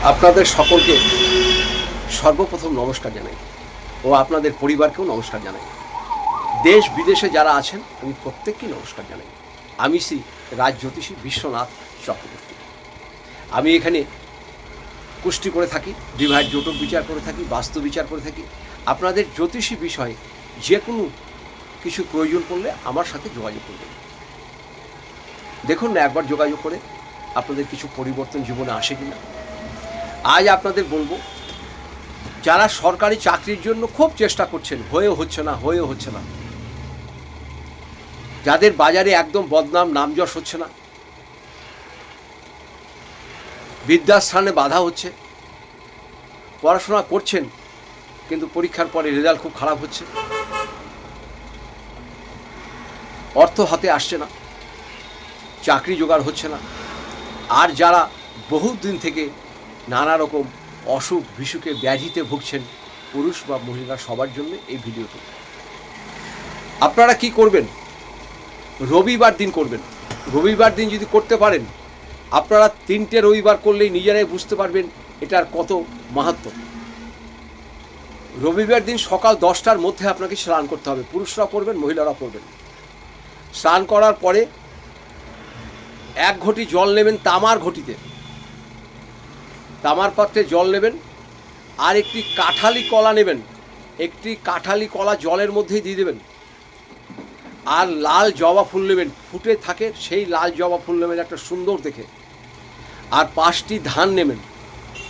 আপনাদের সকলকে সর্বপ্রথম নমস্কার জানাই ও আপনাদের পরিবারকেও নমস্কার জানাই। দেশ বিদেশে যারা আছেন আমি প্রত্যেককেই নমস্কার জানাই। আমি শ্রী রাজ জ্যোতিষী বিশ্বনাথ চক্রবর্তী। আমি এখানে কুষ্টি করে থাকি, বিবাহের জটক বিচার করে থাকি, বাস্তু বিচার করে থাকি। আপনাদের জ্যোতিষী বিষয়ে যে কোনো কিছু প্রয়োজন পড়লে আমার সাথে যোগাযোগ করবেন। দেখুন না একবার যোগাযোগ করে আপনাদের কিছু পরিবর্তন জীবনে আসে কিনা। আজ আপনাদের বলবো, যারা সরকারি চাকরির জন্য খুব চেষ্টা করছেন, হয়েও হচ্ছে না, যাদের বাজারে একদম বদনাম নামযশ হচ্ছে না, বিদ্যাস্থানে বাধা হচ্ছে, পড়াশোনা করছেন কিন্তু পরীক্ষার পরে রেজাল্ট খুব খারাপ হচ্ছে, অর্থ হাতে আসছে না, চাকরি জোগাড় হচ্ছে না, আর যারা বহু দিন থেকে নানা রকম অসুখ বিসুখে ব্যাধিতে ভুগছেন, পুরুষ বা মহিলা সবার জন্য এই ভিডিওটি। আপনারা কি করবেন? রবিবার দিন করবেন। রবিবার দিন যদি করতে পারেন, আপনারা 3টে রবিবার করলেই নিজেরাই বুঝতে পারবেন এটার কত মাহাত্ম্য। রবিবার দিন সকাল 10টার মধ্যে আপনাকে স্নান করতে হবে। পুরুষরা করবেন, মহিলারা করবেন। স্নান করার পরে 1 ঘটি জল নেবেন তামার ঘটিতে, তামার পাত্রে জল নেবেন, আর একটি কাঁঠালি কলা নেবেন, একটি কাঁঠালি কলা জলের মধ্যেই দিয়ে দেবেন, আর লাল জবা ফুল নেবেন, ফুটে থাকে সেই লাল জবা ফুল নেবেন একটা সুন্দর দেখে, আর 5টি ধান নেবেন,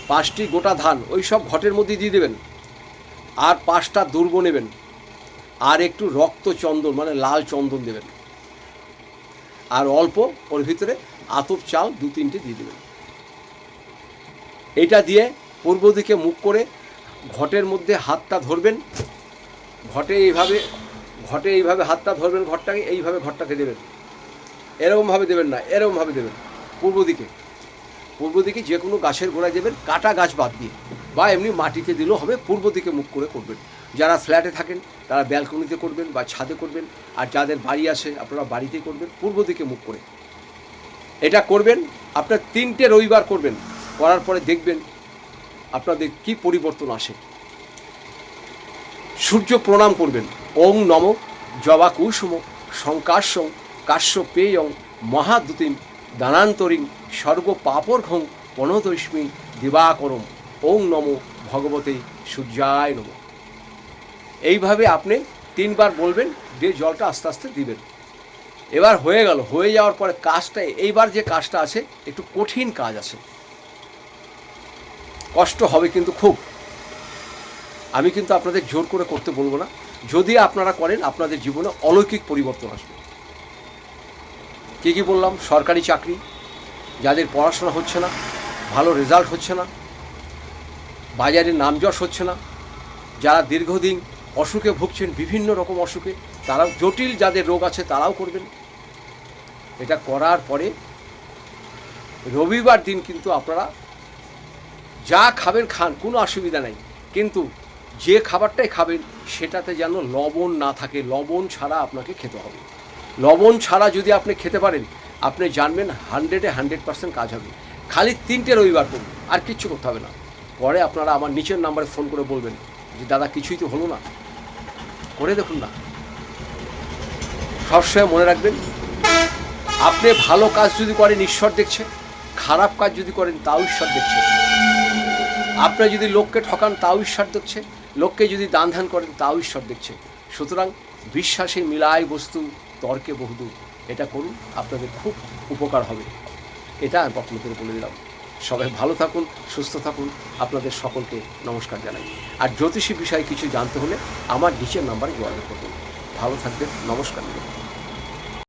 5টি গোটা ধান ওই সব ঘটের মধ্যে দিয়ে দেবেন, আর 5টা দুর্ব নেবেন, আর একটু রক্ত চন্দন মানে লাল চন্দন দেবেন, আর অল্প ওর ভিতরে আতপ চাল 2-3টে দিয়ে দেবেন। এটা দিয়ে পূর্ব দিকে মুখ করে ঘটের মধ্যে হাতটা ধরবেন, ঘটে এইভাবে হাতটা ধরবেন, ঘরটাকে দেবেন, এরকমভাবে দেবেন না, এরকমভাবে দেবেন পূর্ব দিকে যে কোনো গাছের গোড়ায় দেবেন, কাটা গাছ বাদ দিয়ে, বা এমনি মাটিতে দিলেও হবে। পূর্ব দিকে মুখ করে করবেন। যারা ফ্ল্যাটে থাকেন তারা ব্যালকনিতে করবেন বা ছাদে করবেন, আর যাদের বাড়ি আছে আপনারা বাড়িতেই করবেন, পূর্ব দিকে মুখ করে। এটা করবেন, আপনার 3টে রবিবার করবেন। করার পরে দেখবেন আপনাদের কি পরিবর্তন আসে। সূর্য প্রণাম করবেন। ওং নম জবা কুসুম শঙ্কাশ্যং কাশ্যপেয়ং মহাদুতিম দানান্তরিং স্বর্গ পাপর্ঘং প্রণতস্মিন দিবাকরম ওং নম ভগবতে সূর্যায় নম। এইভাবে আপনি 3বার বলবেন, দিয়ে জলটা আস্তে আস্তে দিবেন। এবার হয়ে গেল। হয়ে যাওয়ার পরে কাজটা, এইবার যে কাজটা আছে একটু কঠিন কাজ আছে, কষ্ট হবে কিন্তু খুব। আমি কিন্তু আপনাদের জোর করে করতে বলবো না। যদি আপনারা করেন আপনাদের জীবনে অলৌকিক পরিবর্তন আসবে। কী বললাম? সরকারি চাকরি, যাদের পড়াশোনা হচ্ছে না, ভালো রেজাল্ট হচ্ছে না, বাজারে নামযশ হচ্ছে না, যারা দীর্ঘদিন অসুখে ভুগছেন, বিভিন্ন রকম অসুখে, তারাও, জটিল যাদের রোগ আছে তারাও করবেন। এটা করার পরে রবিবার দিন কিন্তু আপনারা যা খাবেন খান, কোনো অসুবিধা নেই, কিন্তু যে খাবারটাই খাবেন সেটাতে যেন লবণ না থাকে। লবণ ছাড়া আপনাকে খেতে হবে। লবণ ছাড়া যদি আপনি খেতে পারেন, আপনি জানবেন 100% কাজ হবে। খালি 3টে রবিবার করুন, আর কিচ্ছু করতে হবে না। পরে আপনারা আমার নিচের নাম্বারে ফোন করে বলবেন যে দাদা কিছুই তো হলো না, করে দেখুন না। সবসময় মনে রাখবেন, আপনি ভালো কাজ যদি করেন ঈশ্বর দেখছে, খারাপ কাজ যদি করেন তাও ঈশ্বর দেখছে। আপনি যদি লোককে ঠকান তাও ঈশ্বর দেখছে, লোককে যদি দান ধ্যান করেন তাও ঈশ্বর দেখছে। সুতরাং বিশ্বাসে মিলায় বস্তু, তর্কে বহুদূর। এটা করুন, আপনাদের খুব উপকার হবে। এটা আমি আপনাদের বলে দিলাম। সবাই ভালো থাকুন, সুস্থ থাকুন। আপনাদের সকলকে নমস্কার জানাই। আর জ্যোতিষী বিষয়ে কিছু জানতে হলে আমার নিচের নাম্বারে যোগাযোগ করবেন। ভালো থাকবেন, নমস্কার।